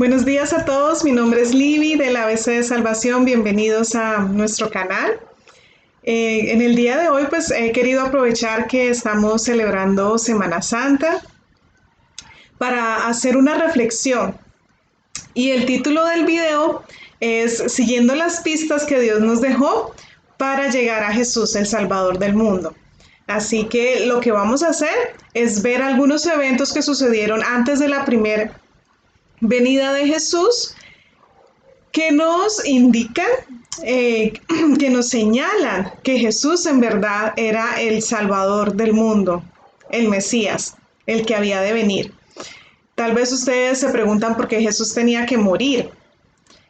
Buenos días a todos, mi nombre es Libby del ABC de Salvación, bienvenidos a nuestro canal. En el día de hoy pues he querido aprovechar que estamos celebrando Semana Santa para hacer una reflexión y el título del video es Siguiendo las pistas que Dios nos dejó para llegar a Jesús, el Salvador del mundo. Así que lo que vamos a hacer es ver algunos eventos que sucedieron antes de la primera venida de Jesús que nos indican, que nos señalan que Jesús en verdad era el Salvador del mundo, el Mesías, el que había de venir. Tal vez ustedes se preguntan por qué Jesús tenía que morir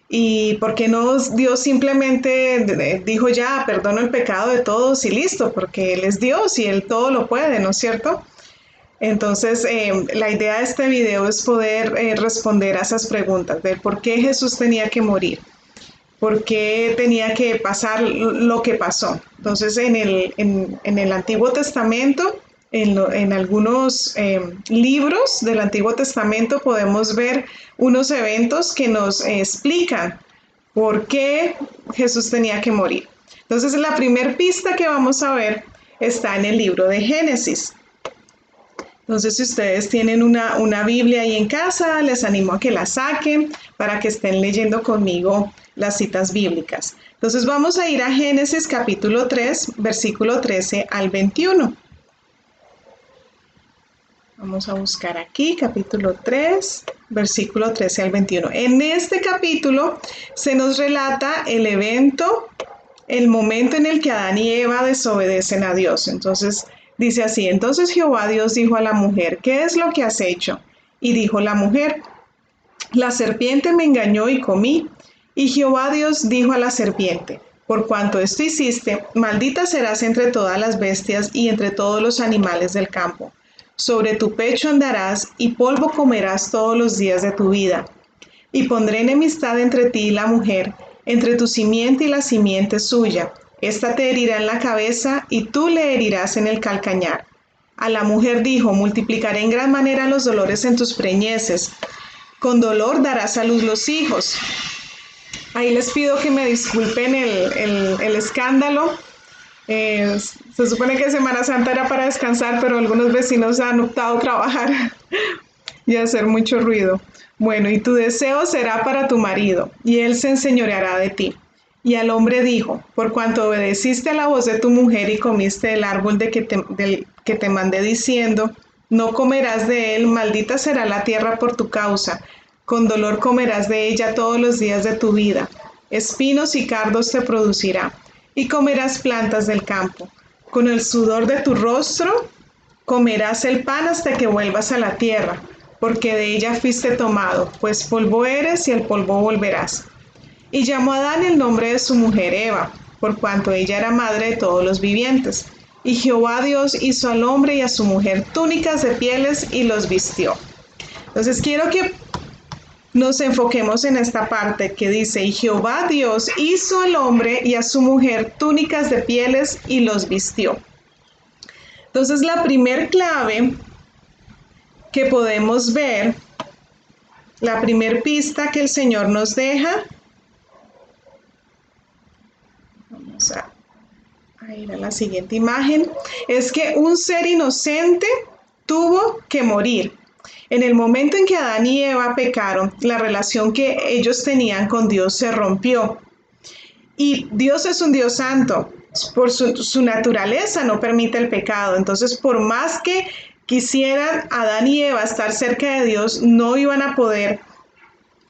y por qué no Dios simplemente dijo ya, perdono el pecado de todos y listo, porque Él es Dios y Él todo lo puede, ¿no es cierto? Entonces, la idea de este video es poder responder a esas preguntas de por qué Jesús tenía que morir, por qué tenía que pasar lo que pasó. Entonces, en el Antiguo Testamento, en algunos libros del Antiguo Testamento podemos ver unos eventos que nos explican por qué Jesús tenía que morir. Entonces, la primera pista que vamos a ver está en el libro de Génesis. Entonces, si ustedes tienen una Biblia ahí en casa, les animo a que la saquen para que estén leyendo conmigo las citas bíblicas. Entonces, vamos a ir a Génesis capítulo 3, versículo 13 al 21. Vamos a buscar aquí, capítulo 3, versículo 13 al 21. En este capítulo se nos relata el evento, el momento en el que Adán y Eva desobedecen a Dios. Entonces, dice así, entonces Jehová Dios dijo a la mujer, ¿qué es lo que has hecho? Y dijo la mujer, la serpiente me engañó y comí. Y Jehová Dios dijo a la serpiente, por cuanto esto hiciste, maldita serás entre todas las bestias y entre todos los animales del campo. Sobre tu pecho andarás y polvo comerás todos los días de tu vida. Y pondré enemistad entre ti y la mujer, entre tu simiente y la simiente suya. Esta te herirá en la cabeza y tú le herirás en el calcañar. A la mujer dijo, multiplicaré en gran manera los dolores en tus preñeces. Con dolor darás a luz los hijos. Ahí les pido que me disculpen el escándalo. Se supone que Semana Santa era para descansar, pero algunos vecinos han optado a trabajar y hacer mucho ruido. Bueno, y tu deseo será para tu marido, y él se enseñoreará de ti. Y al hombre dijo, por cuanto obedeciste a la voz de tu mujer y comiste del árbol del que te mandé diciendo, no comerás de él, maldita será la tierra por tu causa, con dolor comerás de ella todos los días de tu vida, espinos y cardos te producirá, y comerás plantas del campo. Con el sudor de tu rostro comerás el pan hasta que vuelvas a la tierra, porque de ella fuiste tomado, pues polvo eres y al polvo volverás. Y llamó a Adán el nombre de su mujer Eva, por cuanto ella era madre de todos los vivientes. Y Jehová Dios hizo al hombre y a su mujer túnicas de pieles y los vistió. Entonces quiero que nos enfoquemos en esta parte que dice, y Jehová Dios hizo al hombre y a su mujer túnicas de pieles y los vistió. Entonces la primer clave que podemos ver, la primer pista que el Señor nos deja, vamos a ir a la siguiente imagen, es que un ser inocente tuvo que morir. En el momento en que Adán y Eva pecaron, la relación que ellos tenían con Dios se rompió. Y Dios es un Dios santo. Por su naturaleza no permite el pecado. Entonces, por más que quisieran Adán y Eva estar cerca de Dios, no iban a poder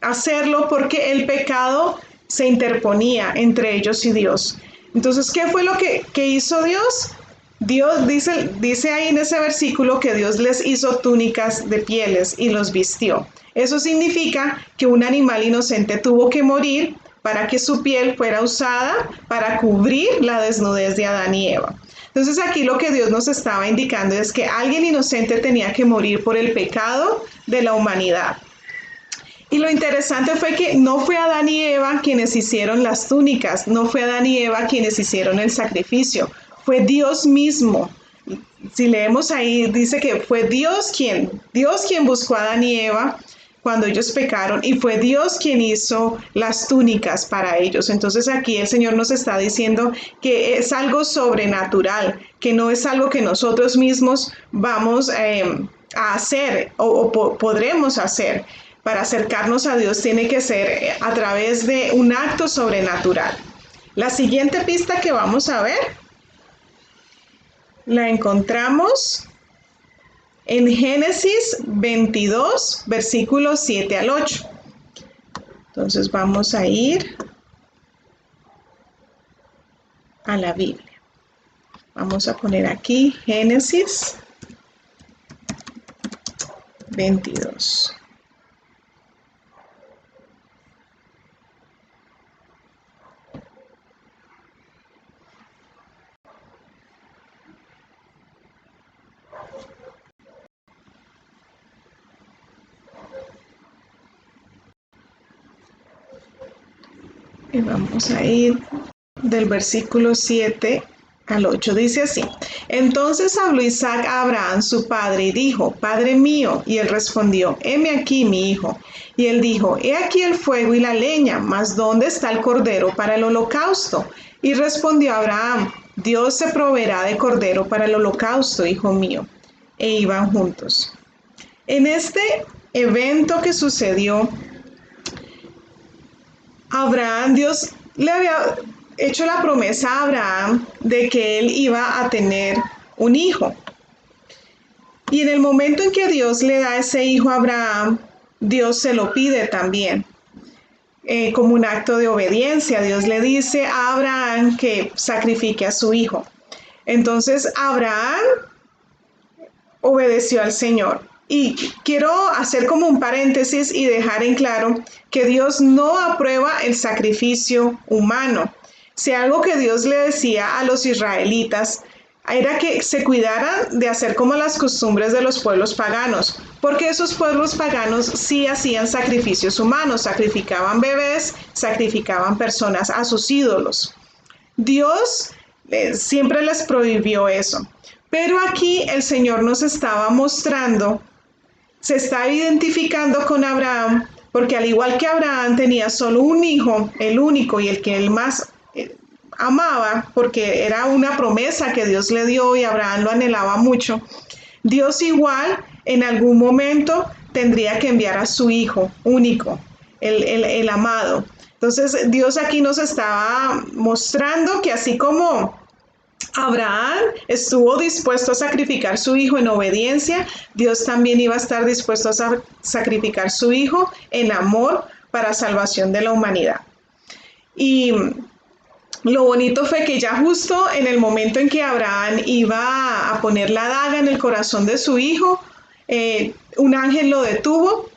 hacerlo porque el pecado se interponía entre ellos y Dios. Entonces, ¿qué fue lo que hizo Dios? Dios dice ahí en ese versículo que Dios les hizo túnicas de pieles y los vistió. Eso significa que un animal inocente tuvo que morir para que su piel fuera usada para cubrir la desnudez de Adán y Eva. Entonces aquí lo que Dios nos estaba indicando es que alguien inocente tenía que morir por el pecado de la humanidad. Y lo interesante fue que no fue Adán y Eva quienes hicieron las túnicas, no fue Adán y Eva quienes hicieron el sacrificio, fue Dios mismo. Si leemos ahí, dice que fue Dios quien buscó a Adán y Eva cuando ellos pecaron y fue Dios quien hizo las túnicas para ellos. Entonces aquí el Señor nos está diciendo que es algo sobrenatural, que no es algo que nosotros mismos vamos a hacer o podremos hacer. Para acercarnos a Dios tiene que ser a través de un acto sobrenatural. La siguiente pista que vamos a ver la encontramos en Génesis 22, versículos 7 al 8. Entonces vamos a ir a la Biblia. Vamos a poner aquí Génesis 22. Y vamos a ir del versículo 7 al 8. Dice así: Entonces habló Isaac a Abraham su padre y dijo: Padre mío. Y él respondió: Heme aquí, mi hijo. Y él dijo: He aquí el fuego y la leña, mas ¿dónde está el cordero para el holocausto? Y respondió Abraham: Dios se proveerá de cordero para el holocausto, hijo mío. E iban juntos. En este evento que sucedió, Abraham, Dios le había hecho la promesa a Abraham de que él iba a tener un hijo. Y en el momento en que Dios le da ese hijo a Abraham, Dios se lo pide también. Como un acto de obediencia, Dios le dice a Abraham que sacrifique a su hijo. Entonces Abraham obedeció al Señor. Y quiero hacer como un paréntesis y dejar en claro que Dios no aprueba el sacrificio humano. Si algo que Dios le decía a los israelitas era que se cuidaran de hacer como las costumbres de los pueblos paganos, porque esos pueblos paganos sí hacían sacrificios humanos, sacrificaban bebés, sacrificaban personas a sus ídolos. Dios siempre les prohibió eso. Pero aquí el Señor nos estaba mostrando, se está identificando con Abraham, porque al igual que Abraham tenía solo un hijo, el único y el que él más amaba, porque era una promesa que Dios le dio y Abraham lo anhelaba mucho, Dios igual en algún momento tendría que enviar a su hijo único, el amado. Entonces Dios aquí nos estaba mostrando que así como Abraham estuvo dispuesto a sacrificar su hijo en obediencia, Dios también iba a estar dispuesto a sacrificar su hijo en amor para salvación de la humanidad. Y lo bonito fue que ya justo en el momento en que Abraham iba a poner la daga en el corazón de su hijo, un ángel lo detuvo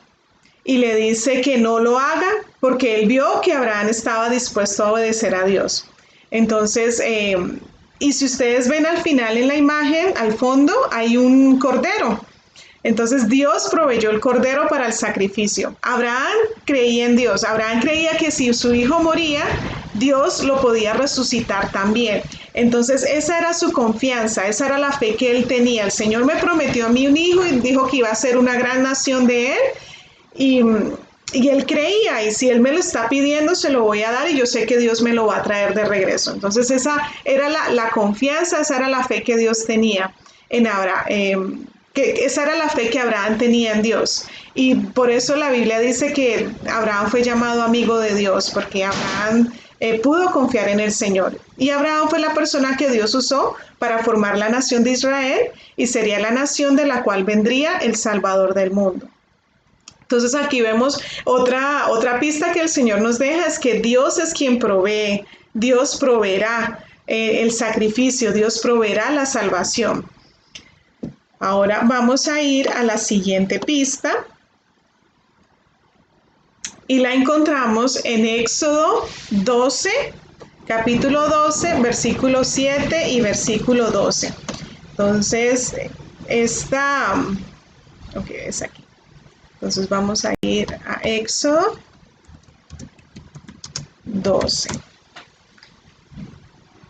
y le dice que no lo haga porque él vio que Abraham estaba dispuesto a obedecer a Dios. Entonces, y si ustedes ven al final en la imagen, al fondo hay un cordero. Entonces Dios proveyó el cordero para el sacrificio. Abraham creía en Dios. Abraham creía que si su hijo moría, Dios lo podía resucitar también. Entonces esa era su confianza, esa era la fe que él tenía. El Señor me prometió a mí un hijo y dijo que iba a ser una gran nación de él. Y él creía, y si él me lo está pidiendo, se lo voy a dar y yo sé que Dios me lo va a traer de regreso. Entonces esa era la confianza, esa era la fe que Dios tenía en Abraham. Esa era la fe que Abraham tenía en Dios. Y por eso la Biblia dice que Abraham fue llamado amigo de Dios, porque Abraham pudo confiar en el Señor. Y Abraham fue la persona que Dios usó para formar la nación de Israel y sería la nación de la cual vendría el Salvador del mundo. Entonces aquí vemos otra pista que el Señor nos deja, es que Dios es quien provee, Dios proveerá el sacrificio, Dios proveerá la salvación. Ahora vamos a ir a la siguiente pista y la encontramos en Éxodo 12, capítulo 12, versículo 7 y versículo 12. Entonces, es aquí. Entonces vamos a ir a Éxodo 12.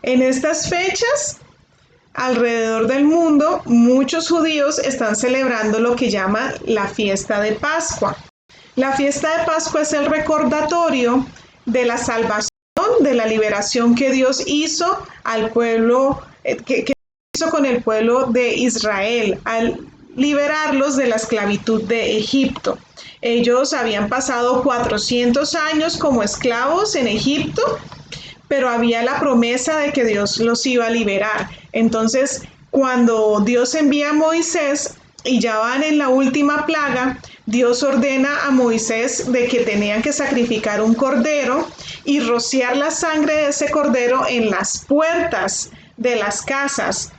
En estas fechas, alrededor del mundo, muchos judíos están celebrando lo que llaman la fiesta de Pascua. La fiesta de Pascua es el recordatorio de la salvación, de la liberación que Dios hizo al pueblo, que hizo con el pueblo de Israel, al liberarlos de la esclavitud de Egipto. Ellos habían pasado 400 años como esclavos en Egipto, pero había la promesa de que Dios los iba a liberar. Entonces, cuando Dios envía a Moisés y ya van en la última plaga, Dios ordena a Moisés de que tenían que sacrificar un cordero y rociar la sangre de ese cordero en las puertas de las casas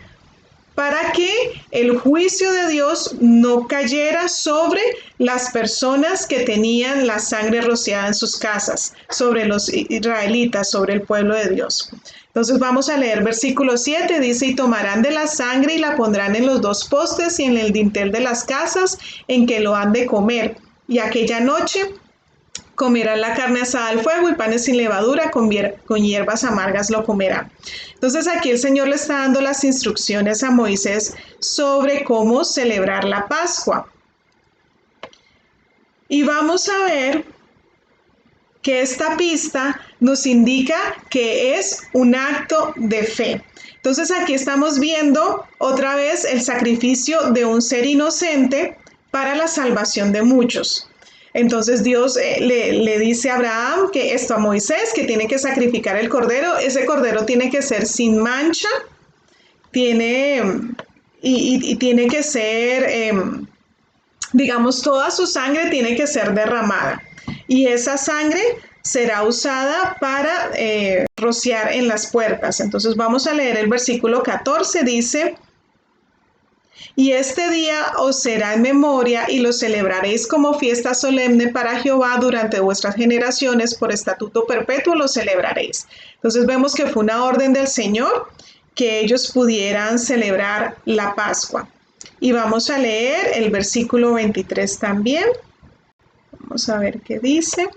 para que el juicio de Dios no cayera sobre las personas que tenían la sangre rociada en sus casas, sobre los israelitas, sobre el pueblo de Dios. Entonces vamos a leer versículo 7, dice, y tomarán de la sangre y la pondrán en los dos postes y en el dintel de las casas en que lo han de comer. Y aquella noche comerán la carne asada al fuego y panes sin levadura, con hierbas amargas lo comerán. Entonces aquí el Señor le está dando las instrucciones a Moisés sobre cómo celebrar la Pascua. Y vamos a ver que esta pista nos indica que es un acto de fe. Entonces aquí estamos viendo otra vez el sacrificio de un ser inocente para la salvación de muchos. Entonces Dios le dice a Abraham que esto a Moisés, que tiene que sacrificar el cordero. Ese cordero tiene que ser sin mancha, tiene que ser, digamos, toda su sangre tiene que ser derramada. Y esa sangre será usada para rociar en las puertas. Entonces vamos a leer el versículo 14, dice, y este día os será en memoria y lo celebraréis como fiesta solemne para Jehová durante vuestras generaciones, por estatuto perpetuo lo celebraréis. Entonces vemos que fue una orden del Señor que ellos pudieran celebrar la Pascua. Y vamos a leer el versículo 23 también. Vamos a ver qué dice.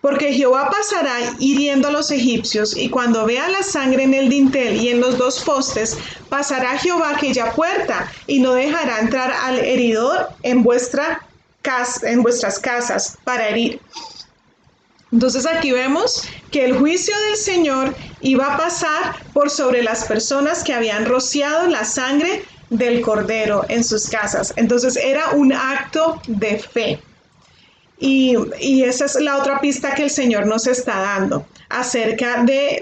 Porque Jehová pasará hiriendo a los egipcios, y cuando vea la sangre en el dintel y en los dos postes, pasará Jehová aquella puerta, y no dejará entrar al heridor en vuestras casas para herir. Entonces aquí vemos que el juicio del Señor iba a pasar por sobre las personas que habían rociado la sangre del cordero en sus casas. Entonces era un acto de fe. Y esa es la otra pista que el Señor nos está dando acerca de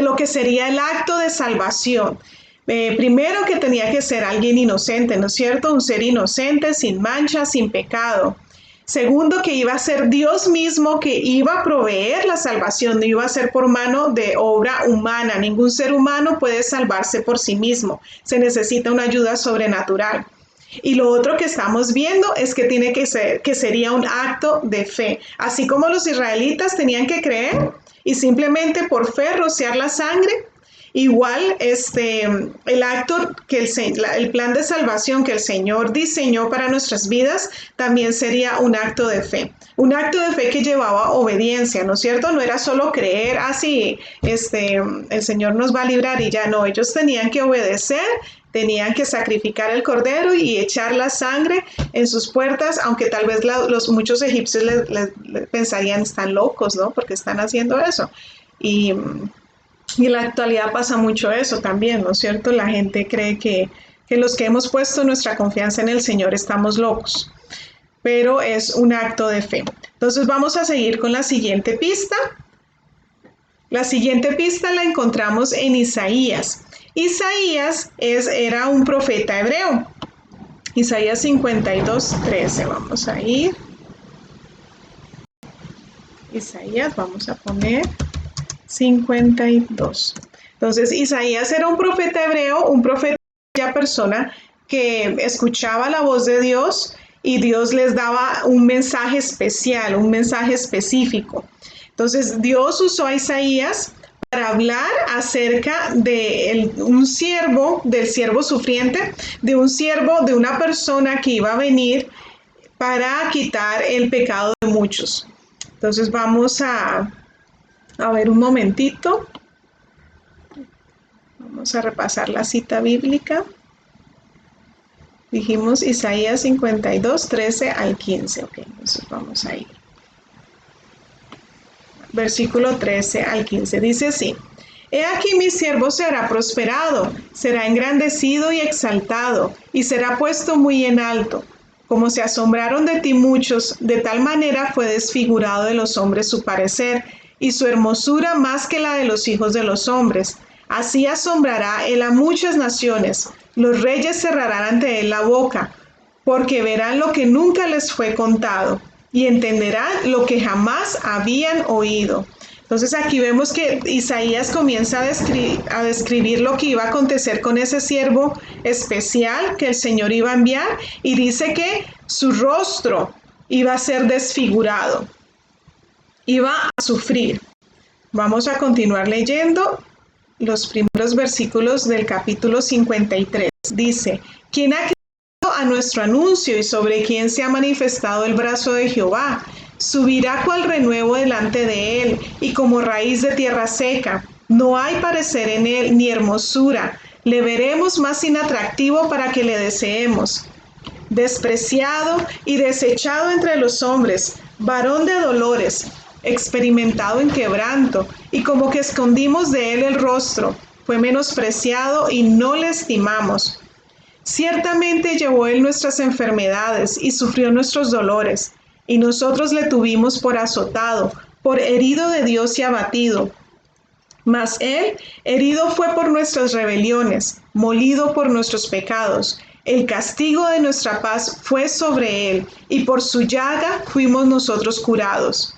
lo que sería el acto de salvación. Primero que tenía que ser alguien inocente, ¿no es cierto? Un ser inocente, sin mancha, sin pecado. Segundo, que iba a ser Dios mismo que iba a proveer la salvación, no iba a ser por mano de obra humana. Ningún ser humano puede salvarse por sí mismo. Se necesita una ayuda sobrenatural. Y lo otro que estamos viendo es que tiene que sería un acto de fe. Así como los israelitas tenían que creer y simplemente por fe rociar la sangre, igual el acto el plan de salvación que el Señor diseñó para nuestras vidas también sería un acto de fe. Un acto de fe que llevaba obediencia, ¿no es cierto? No era solo creer, así, el Señor nos va a librar y ya no. Ellos tenían que obedecer, tenían que sacrificar el cordero y echar la sangre en sus puertas, aunque tal vez muchos egipcios les pensarían, están locos, ¿no? Porque están haciendo eso. Y en la actualidad pasa mucho eso también, ¿no es cierto? La gente cree que los que hemos puesto nuestra confianza en el Señor estamos locos, pero es un acto de fe. Entonces vamos a seguir con la siguiente pista. La siguiente pista la encontramos en Isaías. Isaías era un profeta hebreo. Isaías 52:13. Vamos a ir. Isaías, vamos a poner 52. Entonces, Isaías era un profeta hebreo, un profeta, aquella persona que escuchaba la voz de Dios y Dios les daba un mensaje especial, un mensaje específico. Entonces, Dios usó a Isaías para hablar acerca de un siervo, del siervo sufriente, de un siervo, de una persona que iba a venir para quitar el pecado de muchos. Entonces, vamos a ver un momentito. Vamos a repasar la cita bíblica. Dijimos Isaías 52, 13 al 15. Ok, entonces vamos a ir. Versículo 13 al 15. Dice así. He aquí mi siervo será prosperado, será engrandecido y exaltado, y será puesto muy en alto. Como se asombraron de ti muchos, de tal manera fue desfigurado de los hombres su parecer, y su hermosura más que la de los hijos de los hombres. Así asombrará él a muchas naciones, los reyes cerrarán ante él la boca, porque verán lo que nunca les fue contado, y entenderán lo que jamás habían oído. Entonces aquí vemos que Isaías comienza a describir lo que iba a acontecer con ese siervo especial que el Señor iba a enviar y dice que su rostro iba a ser desfigurado, iba a sufrir. Vamos a continuar leyendo los primeros versículos del capítulo 53. Dice, ¿quién ha creído a nuestro anuncio y sobre quién se ha manifestado el brazo de Jehová? Subirá cual renuevo delante de él, y como raíz de tierra seca. No hay parecer en él ni hermosura. Le veremos más inatractivo para que le deseemos. Despreciado y desechado entre los hombres, varón de dolores, experimentado en quebranto, y como que escondimos de él el rostro. Fue menospreciado y no le estimamos. Ciertamente llevó él nuestras enfermedades y sufrió nuestros dolores, y nosotros le tuvimos por azotado, por herido de Dios y abatido. Mas él herido fue por nuestras rebeliones, molido por nuestros pecados. El castigo de nuestra paz fue sobre él, y por su llaga fuimos nosotros curados.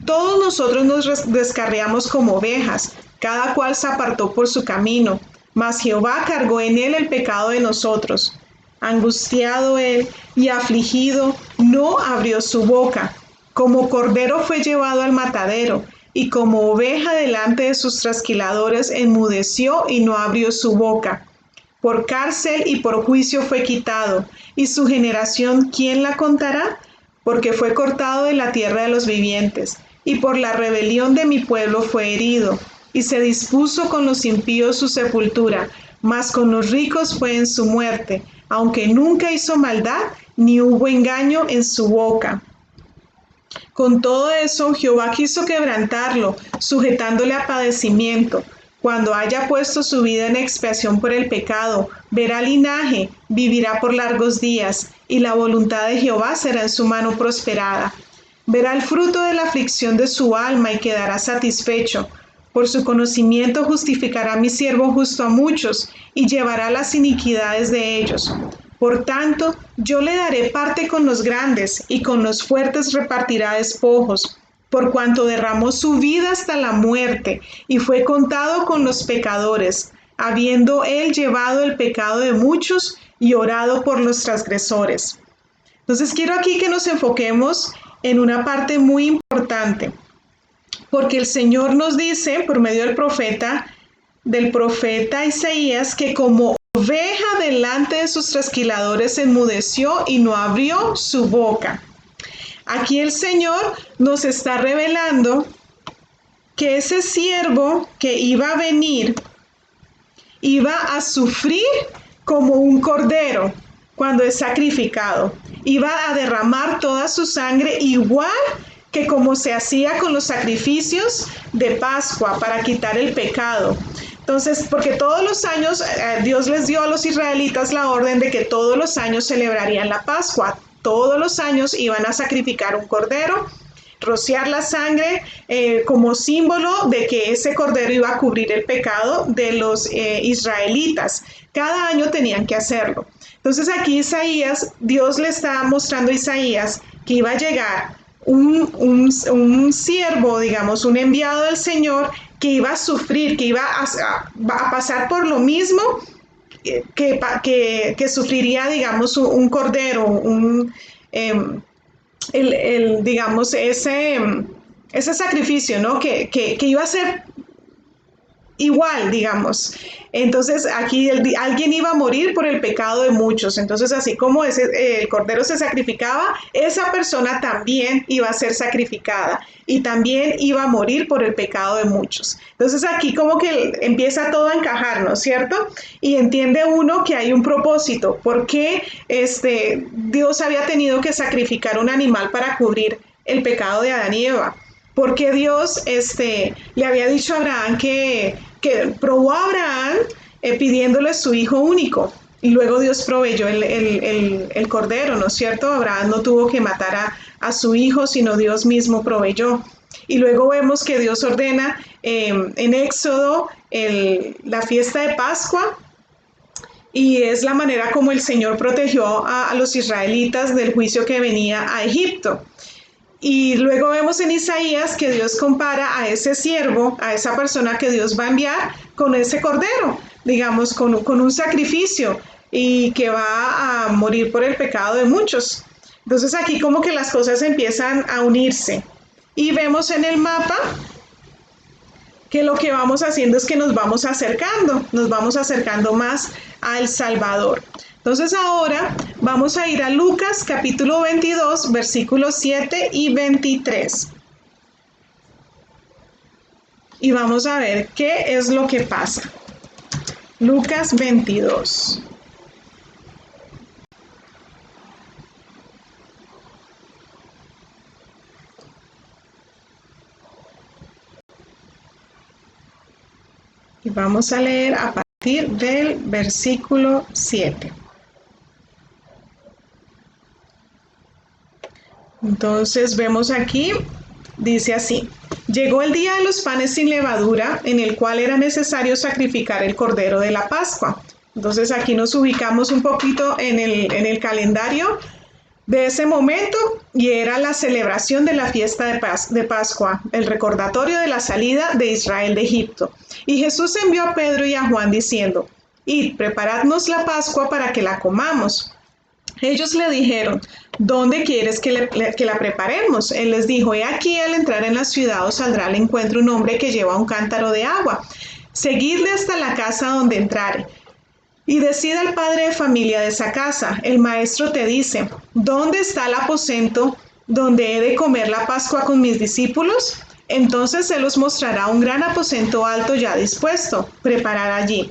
Todos nosotros nos descarriamos como ovejas, cada cual se apartó por su camino, mas Jehová cargó en él el pecado de nosotros. Angustiado él y afligido, no abrió su boca. Como cordero fue llevado al matadero, y como oveja delante de sus trasquiladores enmudeció y no abrió su boca. Por cárcel y por juicio fue quitado, y su generación, ¿quién la contará? Porque fue cortado de la tierra de los vivientes, y por la rebelión de mi pueblo fue herido, y se dispuso con los impíos su sepultura, mas con los ricos fue en su muerte, aunque nunca hizo maldad, ni hubo engaño en su boca. Con todo eso, Jehová quiso quebrantarlo, sujetándole a padecimiento. Cuando haya puesto su vida en expiación por el pecado, verá linaje, vivirá por largos días, y la voluntad de Jehová será en su mano prosperada. Verá el fruto de la aflicción de su alma y quedará satisfecho. Por su conocimiento justificará mi siervo justo a muchos, y llevará las iniquidades de ellos. Por tanto, yo le daré parte con los grandes, y con los fuertes repartirá despojos, por cuanto derramó su vida hasta la muerte, y fue contado con los pecadores, habiendo él llevado el pecado de muchos y orado por los transgresores. Entonces quiero aquí que nos enfoquemos en una parte muy importante, porque el Señor nos dice, por medio del profeta Isaías, que como oveja delante de sus trasquiladores enmudeció y no abrió su boca. Aquí el Señor nos está revelando que ese siervo que iba a venir iba a sufrir como un cordero cuando es sacrificado. Iba a derramar toda su sangre igual que como se hacía con los sacrificios de Pascua para quitar el pecado. Entonces, porque todos los años Dios les dio a los israelitas la orden de que todos los años celebrarían la Pascua. Todos los años iban a sacrificar un cordero, rociar la sangre como símbolo de que ese cordero iba a cubrir el pecado de los israelitas. Cada año tenían que hacerlo. Entonces aquí Isaías, Dios le estaba mostrando a Isaías que iba a llegar un siervo, digamos, un enviado del Señor que iba a sufrir, que iba a pasar por lo mismo que sufriría, digamos, un cordero, digamos, ese sacrificio, ¿no? Que iba a ser igual, digamos. Entonces aquí alguien iba a morir por el pecado de muchos. Entonces así como el cordero se sacrificaba, esa persona también iba a ser sacrificada y también iba a morir por el pecado de muchos. Entonces aquí como que empieza todo a encajar, ¿no es cierto? Y entiende uno que hay un propósito. ¿Por qué Dios había tenido que sacrificar un animal para cubrir el pecado de Adán y Eva? Porque Dios le había dicho a Abraham que probó a Abraham pidiéndole su hijo único. Y luego Dios proveyó el cordero, ¿no es cierto? Abraham no tuvo que matar a su hijo, sino Dios mismo proveyó. Y luego vemos que Dios ordena en Éxodo la fiesta de Pascua, y es la manera como el Señor protegió a los israelitas del juicio que venía a Egipto. Y luego vemos en Isaías que Dios compara a ese siervo, a esa persona que Dios va a enviar con ese cordero, digamos, con un sacrificio y que va a morir por el pecado de muchos. Entonces aquí como que las cosas empiezan a unirse. Y vemos en el mapa que lo que vamos haciendo es que nos vamos acercando más al Salvador. Entonces ahora vamos a ir a Lucas capítulo 22, versículos 7 y 23. Y vamos a ver qué es lo que pasa. Lucas 22. Y vamos a leer a partir del versículo 7. Entonces vemos aquí, dice así: llegó el día de los panes sin levadura, en el cual era necesario sacrificar el cordero de la Pascua. Entonces aquí nos ubicamos un poquito en el calendario de ese momento, y era la celebración de la fiesta de Pascua, el recordatorio de la salida de Israel de Egipto. Y Jesús envió a Pedro y a Juan diciendo: id, preparadnos la Pascua para que la comamos. Ellos le dijeron: ¿dónde quieres que la preparemos? Él les dijo: he aquí, al entrar en la ciudad os saldrá al encuentro un hombre que lleva un cántaro de agua. Seguidle hasta la casa donde entrare. Y decida al padre de familia de esa casa: el maestro te dice, ¿dónde está el aposento donde he de comer la Pascua con mis discípulos? Entonces él os mostrará un gran aposento alto ya dispuesto. Preparad allí.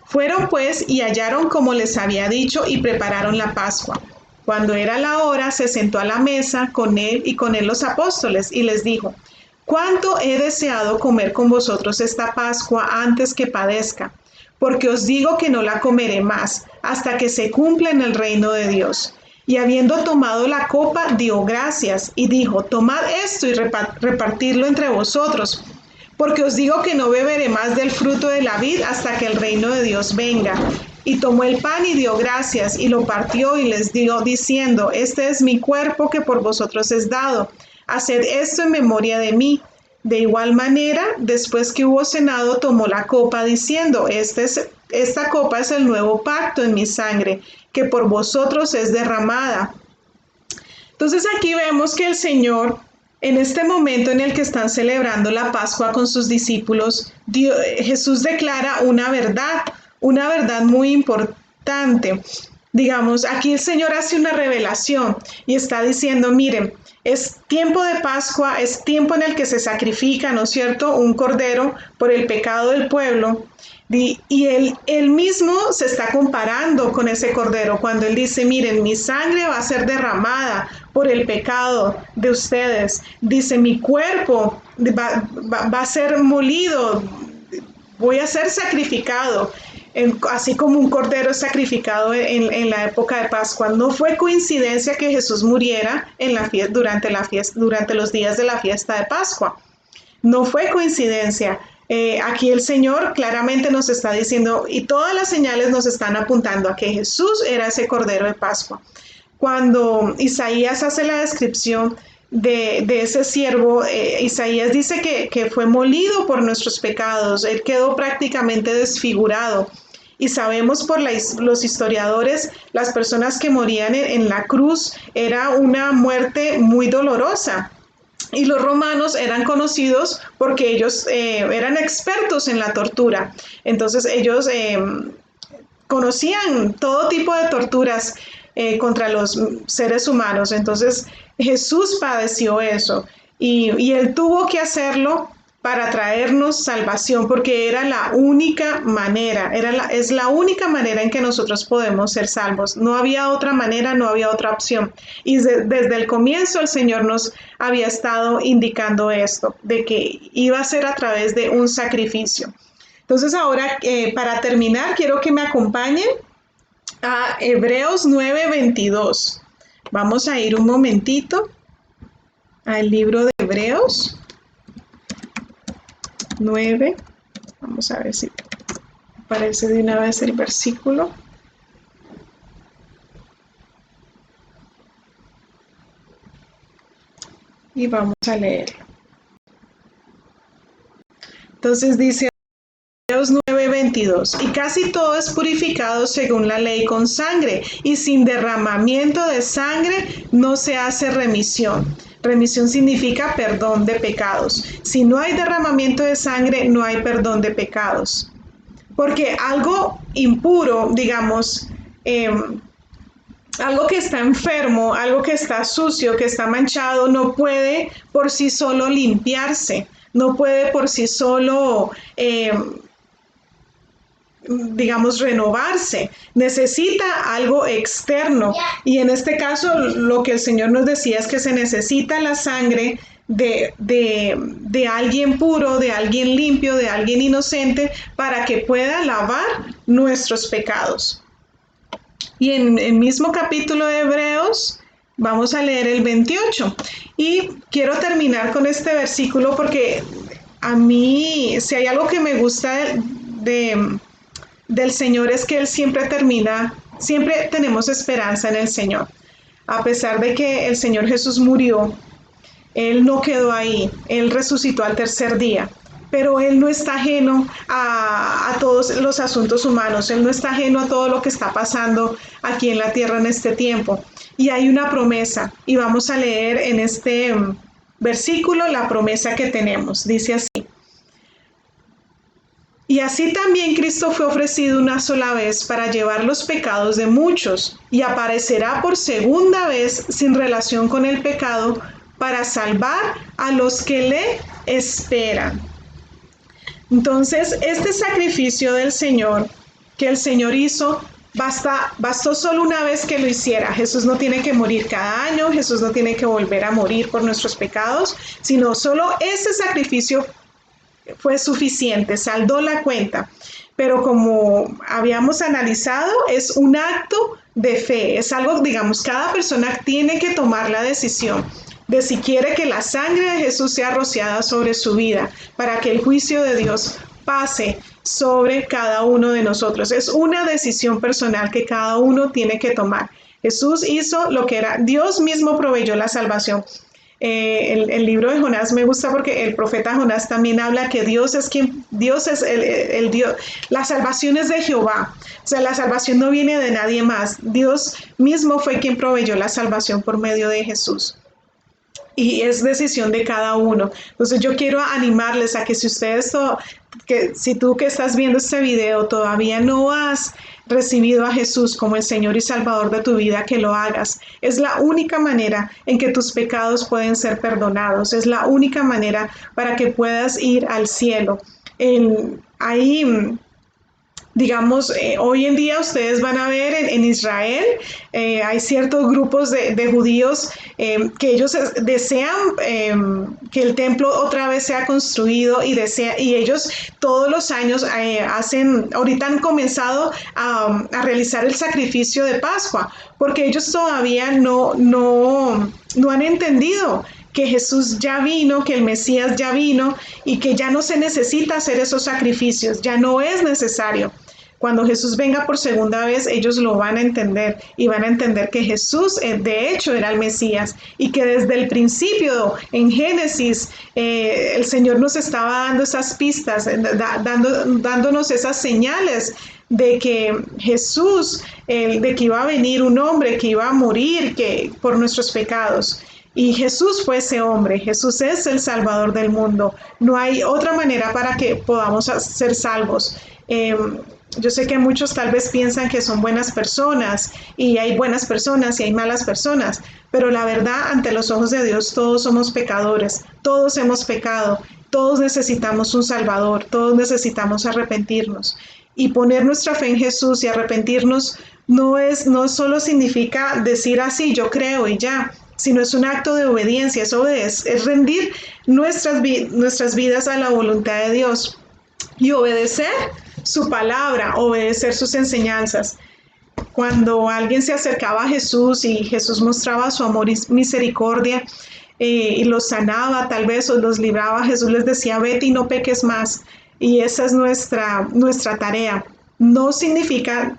Fueron pues y hallaron como les había dicho, y prepararon la Pascua. Cuando era la hora, se sentó a la mesa con él y con él los apóstoles, y les dijo: cuánto he deseado comer con vosotros esta Pascua antes que padezca, porque os digo que no la comeré más, hasta que se cumpla en el reino de Dios. Y habiendo tomado la copa, dio gracias, y dijo: tomad esto y repartidlo entre vosotros, porque os digo que no beberé más del fruto de la vid hasta que el reino de Dios venga. Y tomó el pan y dio gracias, y lo partió y les dio, diciendo: este es mi cuerpo que por vosotros es dado. Haced esto en memoria de mí. De igual manera, después que hubo cenado, tomó la copa, diciendo: esta copa es el nuevo pacto en mi sangre, que por vosotros es derramada. Entonces aquí vemos que el Señor, en este momento en el que están celebrando la Pascua con sus discípulos, Jesús declara una verdad muy importante. Digamos, aquí el Señor hace una revelación y está diciendo: miren, es tiempo de Pascua, es tiempo en el que se sacrifica, ¿no es cierto?, un cordero por el pecado del pueblo. Y él mismo se está comparando con ese cordero cuando él dice: miren, mi sangre va a ser derramada por el pecado de ustedes. Dice: mi cuerpo va a ser molido, voy a ser sacrificado. Así como un cordero es sacrificado en la época de Pascua. No fue coincidencia que Jesús muriera durante los días de la fiesta de Pascua. No fue coincidencia. Aquí el Señor claramente nos está diciendo, y todas las señales nos están apuntando a que Jesús era ese cordero de Pascua. Cuando Isaías hace la descripción de ese siervo, Isaías dice que fue molido por nuestros pecados, él quedó prácticamente desfigurado. Y sabemos por los historiadores, las personas que morían en la cruz, era una muerte muy dolorosa. Y los romanos eran conocidos porque ellos eran expertos en la tortura. Entonces ellos conocían todo tipo de torturas contra los seres humanos. Entonces Jesús padeció eso y él tuvo que hacerlo para traernos salvación, porque era la única manera, es la única manera en que nosotros podemos ser salvos. No había otra manera, no había otra opción. Y desde el comienzo el Señor nos había estado indicando esto, de que iba a ser a través de un sacrificio. Entonces ahora, para terminar, quiero que me acompañen a Hebreos 9:22. Vamos a ir un momentito al libro de Hebreos 9. Vamos a ver si aparece de una vez el versículo. Y vamos a leerlo. Entonces dice Hebreos 9:22, y casi todo es purificado según la ley con sangre, y sin derramamiento de sangre no se hace remisión. Remisión significa perdón de pecados. Si no hay derramamiento de sangre, no hay perdón de pecados. Porque algo impuro, digamos, algo que está enfermo, algo que está sucio, que está manchado, no puede por sí solo limpiarse, no puede por sí solo digamos, renovarse, necesita algo externo. Y en este caso, lo que el Señor nos decía es que se necesita la sangre de alguien puro, de alguien limpio, de alguien inocente, para que pueda lavar nuestros pecados. Y en el mismo capítulo de Hebreos, vamos a leer el 28. Y quiero terminar con este versículo porque a mí, si hay algo que me gusta del Señor es que Él siempre termina, siempre tenemos esperanza en el Señor. A pesar de que el Señor Jesús murió, Él no quedó ahí, Él resucitó al tercer día, pero Él no está ajeno a todos los asuntos humanos, Él no está ajeno a todo lo que está pasando aquí en la tierra en este tiempo. Y hay una promesa, y vamos a leer en este versículo la promesa que tenemos. Dice así: y así también Cristo fue ofrecido una sola vez para llevar los pecados de muchos, y aparecerá por segunda vez sin relación con el pecado para salvar a los que le esperan. Entonces, este sacrificio del Señor, que el Señor hizo, bastó solo una vez que lo hiciera. Jesús no tiene que morir cada año, Jesús no tiene que volver a morir por nuestros pecados, sino solo ese sacrificio fue suficiente, saldó la cuenta. Pero como habíamos analizado, es un acto de fe, es algo, digamos, cada persona tiene que tomar la decisión de si quiere que la sangre de Jesús sea rociada sobre su vida, para que el juicio de Dios pase sobre cada uno de nosotros. Es una decisión personal que cada uno tiene que tomar. Jesús hizo lo que era, Dios mismo proveyó la salvación. El libro de Jonás me gusta porque el profeta Jonás también habla que Dios es el Dios, la salvación es de Jehová, o sea, la salvación no viene de nadie más, Dios mismo fue quien proveyó la salvación por medio de Jesús. Y es decisión de cada uno. Entonces yo quiero animarles a que si ustedes, si tú que estás viendo este video todavía no has recibido a Jesús como el Señor y Salvador de tu vida, que lo hagas. Es la única manera en que tus pecados pueden ser perdonados. Es la única manera para que puedas ir al cielo. Ahí digamos, hoy en día ustedes van a ver en Israel, hay ciertos grupos de judíos que ellos desean que el templo otra vez sea construido y ellos todos los años ahorita han comenzado a realizar el sacrificio de Pascua, porque ellos todavía no han entendido que Jesús ya vino, que el Mesías ya vino y que ya no se necesita hacer esos sacrificios, ya no es necesario. Cuando Jesús venga por segunda vez, ellos lo van a entender y van a entender que Jesús de hecho era el Mesías y que desde el principio en Génesis el Señor nos estaba dando esas pistas, dándonos esas señales de que Jesús, de que iba a venir un hombre que iba a morir por nuestros pecados. Y Jesús fue ese hombre, Jesús es el Salvador del mundo. No hay otra manera para que podamos ser salvos. Yo sé que muchos tal vez piensan que son buenas personas y hay buenas personas y hay malas personas, pero la verdad, ante los ojos de Dios, todos somos pecadores, todos hemos pecado, todos necesitamos un Salvador, todos necesitamos arrepentirnos. Y poner nuestra fe en Jesús y arrepentirnos no solo significa decir así, yo creo y ya, sino es un acto de obediencia, es rendir nuestras vidas a la voluntad de Dios y obedecer su palabra, obedecer sus enseñanzas. Cuando alguien se acercaba a Jesús y Jesús mostraba su amor y misericordia y los sanaba tal vez o los libraba, Jesús les decía, vete y no peques más. Y esa es nuestra tarea. No significa,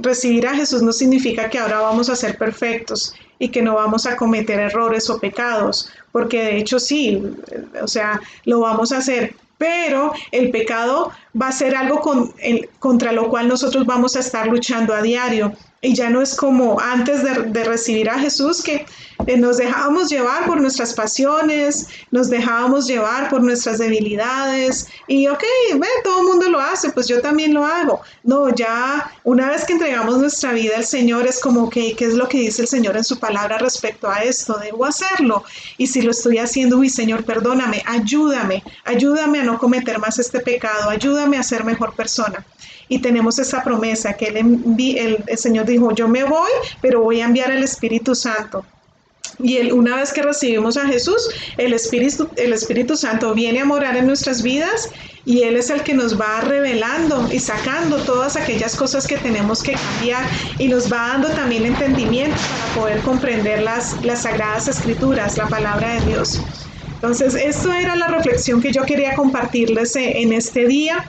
recibir a Jesús no significa que ahora vamos a ser perfectos y que no vamos a cometer errores o pecados, porque de hecho sí, o sea, lo vamos a hacer, pero el pecado va a ser algo contra lo cual nosotros vamos a estar luchando a diario. Y ya no es como antes de recibir a Jesús, que nos dejábamos llevar por nuestras pasiones, nos dejábamos llevar por nuestras debilidades y ok, todo el mundo lo hace, pues yo también lo hago. No, ya una vez que entregamos nuestra vida al Señor es como que, ¿qué es lo que dice el Señor en su palabra respecto a esto? Debo hacerlo. Y si lo estoy haciendo, uy, Señor, perdóname, ayúdame a no cometer más este pecado, ayúdame a ser mejor persona. Y tenemos esa promesa que el Señor dijo, yo me voy, pero voy a enviar al Espíritu Santo. Y una vez que recibimos a Jesús, el Espíritu Santo viene a morar en nuestras vidas y Él es el que nos va revelando y sacando todas aquellas cosas que tenemos que cambiar y nos va dando también entendimiento para poder comprender las Sagradas Escrituras, la palabra de Dios. Entonces, esto era la reflexión que yo quería compartirles en este día.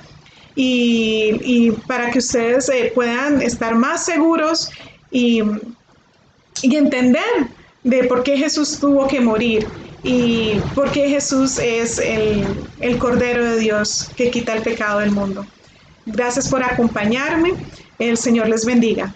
Y para que ustedes puedan estar más seguros y entender de por qué Jesús tuvo que morir y por qué Jesús es el Cordero de Dios que quita el pecado del mundo. Gracias por acompañarme. El Señor les bendiga.